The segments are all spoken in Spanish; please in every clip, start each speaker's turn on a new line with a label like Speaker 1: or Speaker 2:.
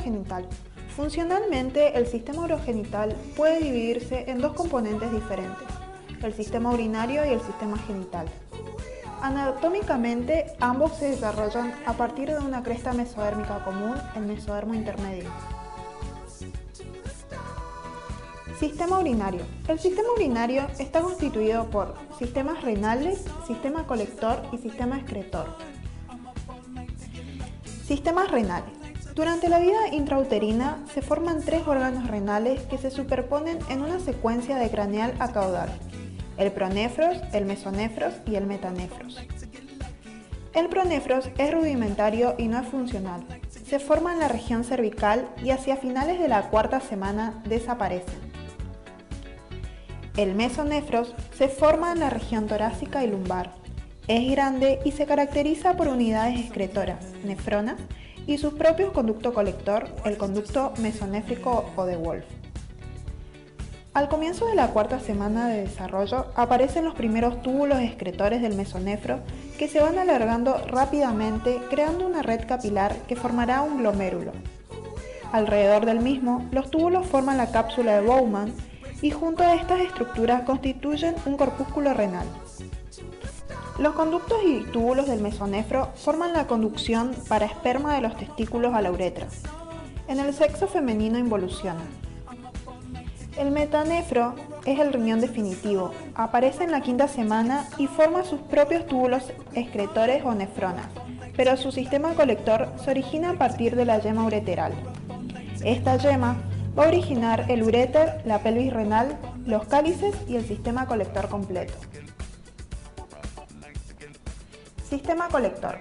Speaker 1: urogenital. Funcionalmente, el sistema urogenital puede dividirse en dos componentes diferentes, el sistema urinario y el sistema genital. Anatómicamente, ambos se desarrollan a partir de una cresta mesodérmica común, el mesodermo intermedio. Sistema urinario. El sistema urinario está constituido por sistemas renales, sistema colector y sistema excretor. Sistemas renales. Durante la vida intrauterina se forman tres órganos renales que se superponen en una secuencia de craneal a caudal: el pronefros, el mesonefros y el metanefros. El pronefros es rudimentario y no es funcional. Se forma en la región cervical y hacia finales de la cuarta semana desaparecen. El mesonefros se forma en la región torácica y lumbar. Es grande y se caracteriza por unidades excretoras, nefronas, y su propio conducto colector, el conducto mesonéfrico o de Wolff. Al comienzo de la cuarta semana de desarrollo aparecen los primeros túbulos excretores del mesonefro que se van alargando rápidamente creando una red capilar que formará un glomérulo. Alrededor del mismo, los túbulos forman la cápsula de Bowman y junto a estas estructuras constituyen un corpúsculo renal. Los conductos y túbulos del mesonefro forman la conducción para esperma de los testículos a la uretra. En el sexo femenino involuciona. El metanefro es el riñón definitivo, aparece en la quinta semana y forma sus propios túbulos excretores o nefronas, pero su sistema colector se origina a partir de la yema ureteral. Esta yema va a originar el uréter, la pelvis renal, los cálices y el sistema colector completo. Sistema colector.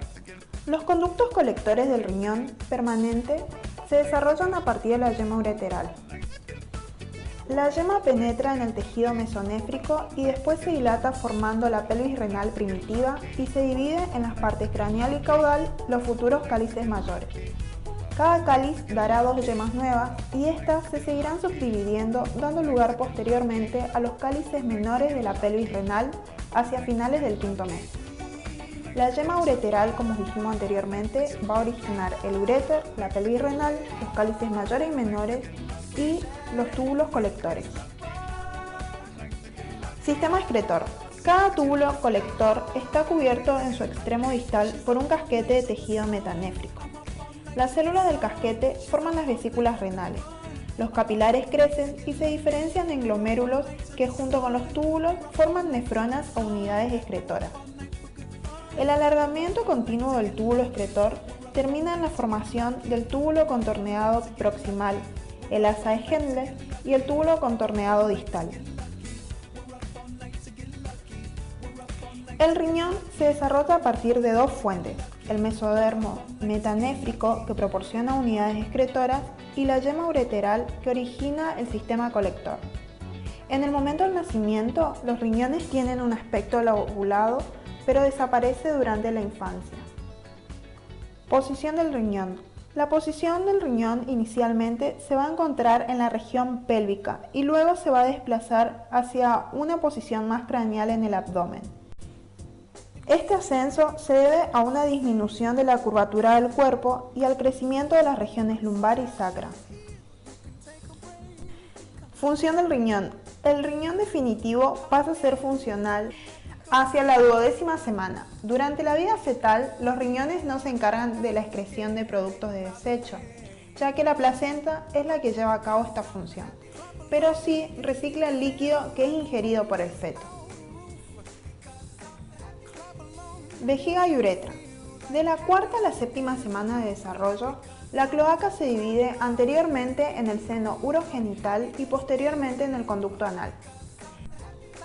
Speaker 1: Los conductos colectores del riñón permanente se desarrollan a partir de la yema ureteral. La yema penetra en el tejido mesonéfrico y después se dilata formando la pelvis renal primitiva y se divide en las partes craneal y caudal, los futuros cálices mayores. Cada cáliz dará dos yemas nuevas y estas se seguirán subdividiendo, dando lugar posteriormente a los cálices menores de la pelvis renal hacia finales del quinto mes. La yema ureteral, como dijimos anteriormente, va a originar el uréter, la pelvis renal, los cálices mayores y menores y los túbulos colectores. Sistema excretor. Cada túbulo colector está cubierto en su extremo distal por un casquete de tejido metanéfrico. Las células del casquete forman las vesículas renales. Los capilares crecen y se diferencian en glomérulos que junto con los túbulos forman nefronas o unidades excretoras. El alargamiento continuo del túbulo excretor termina en la formación del túbulo contorneado proximal, el asa de Hendle y el túbulo contorneado distal. El riñón se desarrolla a partir de dos fuentes, el mesodermo metanéfrico que proporciona unidades excretoras y la yema ureteral que origina el sistema colector. En el momento del nacimiento, los riñones tienen un aspecto lobulado, pero desaparece durante la infancia. Posición del riñón. La posición del riñón inicialmente se va a encontrar en la región pélvica y luego se va a desplazar hacia una posición más craneal en el abdomen. Este ascenso se debe a una disminución de la curvatura del cuerpo y al crecimiento de las regiones lumbar y sacra. Función del riñón. El riñón definitivo pasa a ser funcional hacia la 12ª semana. Durante la vida fetal, los riñones no se encargan de la excreción de productos de desecho, ya que la placenta es la que lleva a cabo esta función, pero sí recicla el líquido que es ingerido por el feto. Vejiga y uretra. De la cuarta a la séptima semana de desarrollo, la cloaca se divide anteriormente en el seno urogenital y posteriormente en el conducto anal.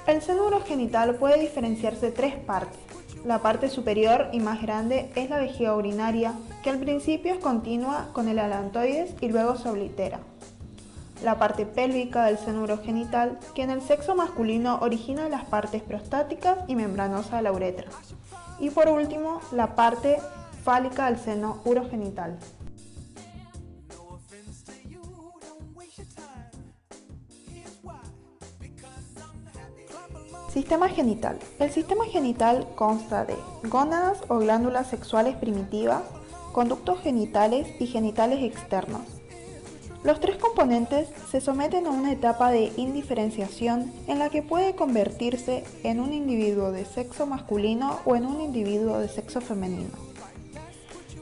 Speaker 1: El seno urogenital puede diferenciarse tres partes. La parte superior y más grande es la vejiga urinaria, que al principio es continua con el alantoides y luego se oblitera. La parte pélvica del seno urogenital, que en el sexo masculino origina las partes prostáticas y membranosas de la uretra. Y por último, la parte fálica del seno urogenital. Sistema genital. El sistema genital consta de gónadas o glándulas sexuales primitivas, conductos genitales y genitales externos, Los tres componentes se someten a una etapa de indiferenciación en la que puede convertirse en un individuo de sexo masculino o en un individuo de sexo femenino.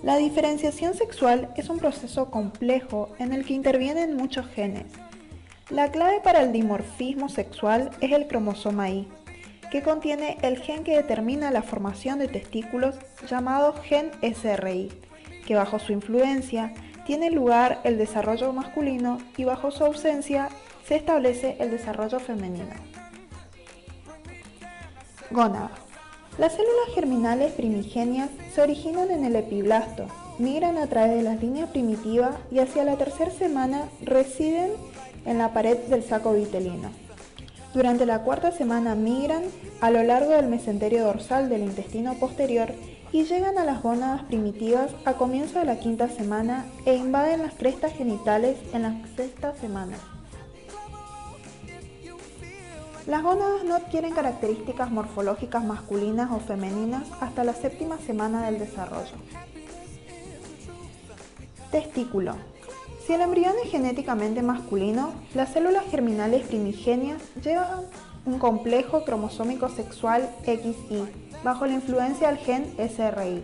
Speaker 1: La diferenciación sexual es un proceso complejo en el que intervienen muchos genes. La clave para el dimorfismo sexual es el cromosoma Y, que contiene el gen que determina la formación de testículos llamado gen SRY, que bajo su influencia tiene lugar el desarrollo masculino y bajo su ausencia se establece el desarrollo femenino. Gónada. Las células germinales primigenias se originan en el epiblasto, migran a través de la línea primitiva y hacia la tercera semana residen en la pared del saco vitelino. Durante la cuarta semana migran a lo largo del mesenterio dorsal del intestino posterior y llegan a las gónadas primitivas a comienzo de la quinta semana e invaden las crestas genitales en la sexta semana. Las gónadas no adquieren características morfológicas masculinas o femeninas hasta la séptima semana del desarrollo. Testículo. Si el embrión es genéticamente masculino, las células germinales primigenias llevan un complejo cromosómico sexual XY, bajo la influencia del gen SRY.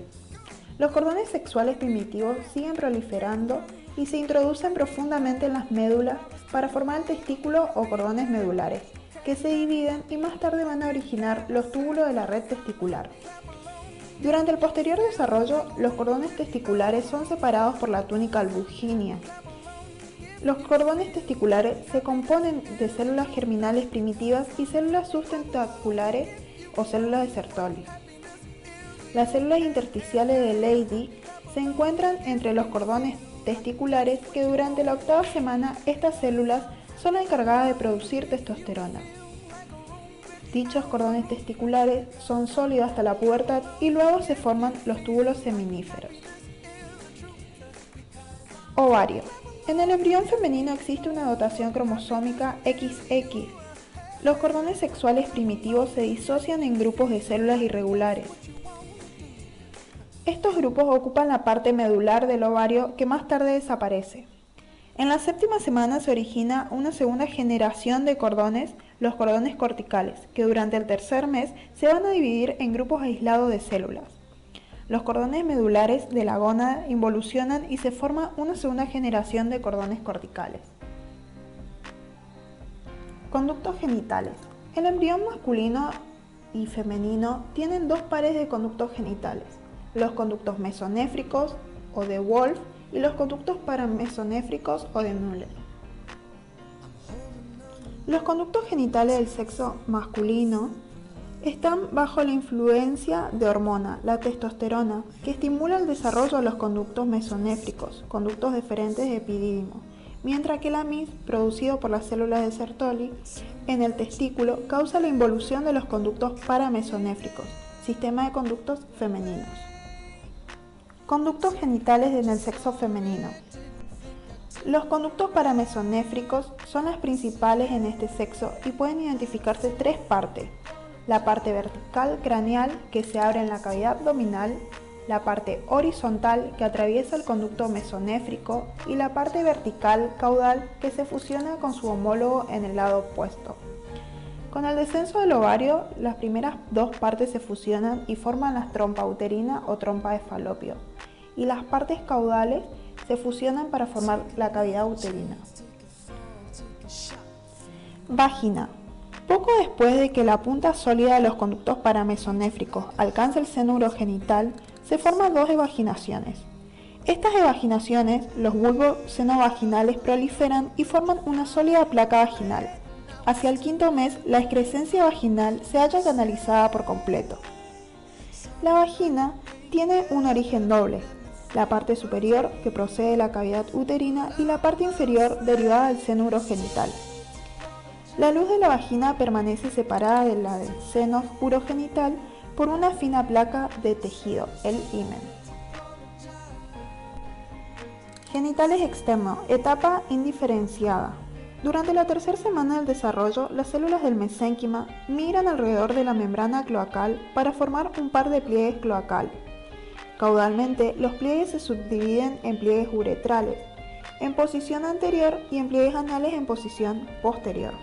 Speaker 1: Los cordones sexuales primitivos siguen proliferando y se introducen profundamente en las médulas para formar el testículo o cordones medulares, que se dividen y más tarde van a originar los túbulos de la red testicular. Durante el posterior desarrollo, los cordones testiculares son separados por la túnica albuginea. Los cordones testiculares se componen de células germinales primitivas y células subtentaculares o células de Sertoli. Las células intersticiales de Leydig se encuentran entre los cordones testiculares que durante la octava semana estas células son las encargadas de producir testosterona. Dichos cordones testiculares son sólidos hasta la pubertad y luego se forman los túbulos seminíferos. Ovario. En el embrión femenino existe una dotación cromosómica XX. Los cordones sexuales primitivos se disocian en grupos de células irregulares. Estos grupos ocupan la parte medular del ovario que más tarde desaparece. En la séptima semana se origina una segunda generación de cordones, los cordones corticales, que durante el tercer mes se van a dividir en grupos aislados de células. Los cordones medulares de la gónada involucionan y se forma una segunda generación de cordones corticales. Conductos genitales. El embrión masculino y femenino tienen dos pares de conductos genitales, los conductos mesonéfricos o de Wolff y los conductos paramesonéfricos o de Müller. Los conductos genitales del sexo masculino están bajo la influencia de hormona, la testosterona, que estimula el desarrollo de los conductos mesonéfricos, conductos deferentes de epidídimo, mientras que la MIS, producido por las células de Sertoli, en el testículo, causa la involución de los conductos paramesonéfricos, sistema de conductos femeninos. Conductos genitales en el sexo femenino. Los conductos paramesonéfricos son las principales en este sexo y pueden identificarse tres partes. La parte vertical craneal, que se abre en la cavidad abdominal, la parte horizontal, que atraviesa el conducto mesonéfrico, y la parte vertical caudal, que se fusiona con su homólogo en el lado opuesto. Con el descenso del ovario, las primeras dos partes se fusionan y forman la trompa uterina o trompa de Falopio, y las partes caudales se fusionan para formar la cavidad uterina. Vagina. Poco después de que la punta sólida de los conductos paramesonéfricos alcance el seno urogenital, se forman dos evaginaciones. Estas evaginaciones, los bulbos senovaginales proliferan y forman una sólida placa vaginal. Hacia el quinto mes, la excrescencia vaginal se halla canalizada por completo. La vagina tiene un origen doble, la parte superior que procede de la cavidad uterina y la parte inferior derivada del seno urogenital. La luz de la vagina permanece separada de la del seno urogenital por una fina placa de tejido, el himen. Genitales externos, etapa indiferenciada. Durante la tercera semana del desarrollo, las células del mesénquima migran alrededor de la membrana cloacal para formar un par de pliegues cloacal. Caudalmente, los pliegues se subdividen en pliegues uretrales, en posición anterior y en pliegues anales en posición posterior.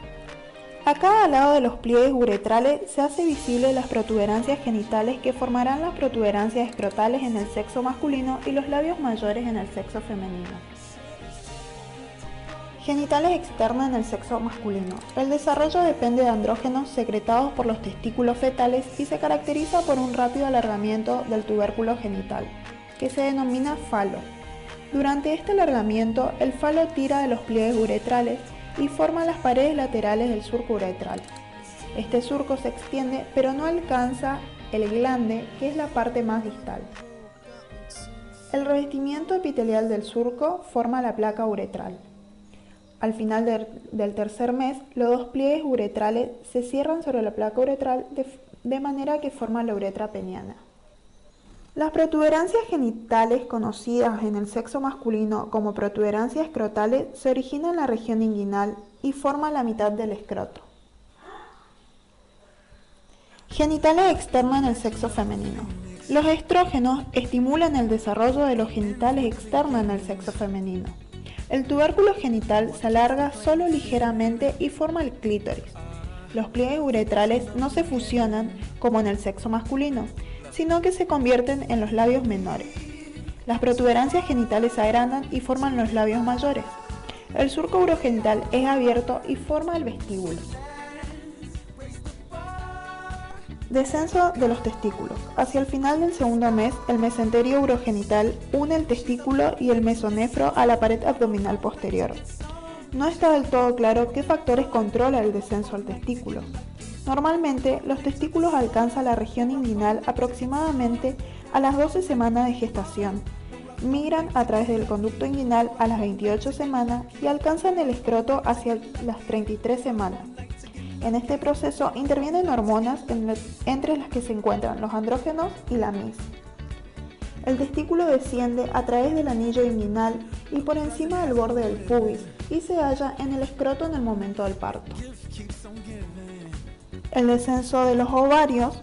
Speaker 1: A cada lado de los pliegues uretrales se hace visible las protuberancias genitales que formarán las protuberancias escrotales en el sexo masculino y los labios mayores en el sexo femenino. Genitales externos en el sexo masculino. El desarrollo depende de andrógenos secretados por los testículos fetales y se caracteriza por un rápido alargamiento del tubérculo genital, que se denomina falo. Durante este alargamiento, el falo tira de los pliegues uretrales y forma las paredes laterales del surco uretral. Este surco se extiende pero no alcanza el glande, que es la parte más distal. El revestimiento epitelial del surco forma la placa uretral. Al final del tercer mes, los dos pliegues uretrales se cierran sobre la placa uretral de manera que forma la uretra peniana. Las protuberancias genitales conocidas en el sexo masculino como protuberancias escrotales se originan en la región inguinal y forman la mitad del escroto. Genitales externos en el sexo femenino. Los estrógenos estimulan el desarrollo de los genitales externos en el sexo femenino. El tubérculo genital se alarga solo ligeramente y forma el clítoris. Los pliegues uretrales no se fusionan como en el sexo masculino, sino que se convierten en los labios menores. Las protuberancias genitales se agrandan y forman los labios mayores. El surco urogenital es abierto y forma el vestíbulo. Descenso de los testículos. Hacia el final del segundo mes, el mesenterio urogenital une el testículo y el mesonefro a la pared abdominal posterior. No está del todo claro qué factores controlan el descenso al testículo. Normalmente, los testículos alcanzan la región inguinal aproximadamente a las 12 semanas de gestación. Migran a través del conducto inguinal a las 28 semanas y alcanzan el escroto hacia las 33 semanas. En este proceso intervienen hormonas entre las que se encuentran los andrógenos y la MIS. El testículo desciende a través del anillo inguinal y por encima del borde del pubis y se halla en el escroto en el momento del parto. El descenso de los ovarios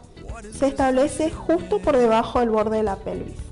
Speaker 1: se establece justo por debajo del borde de la pelvis.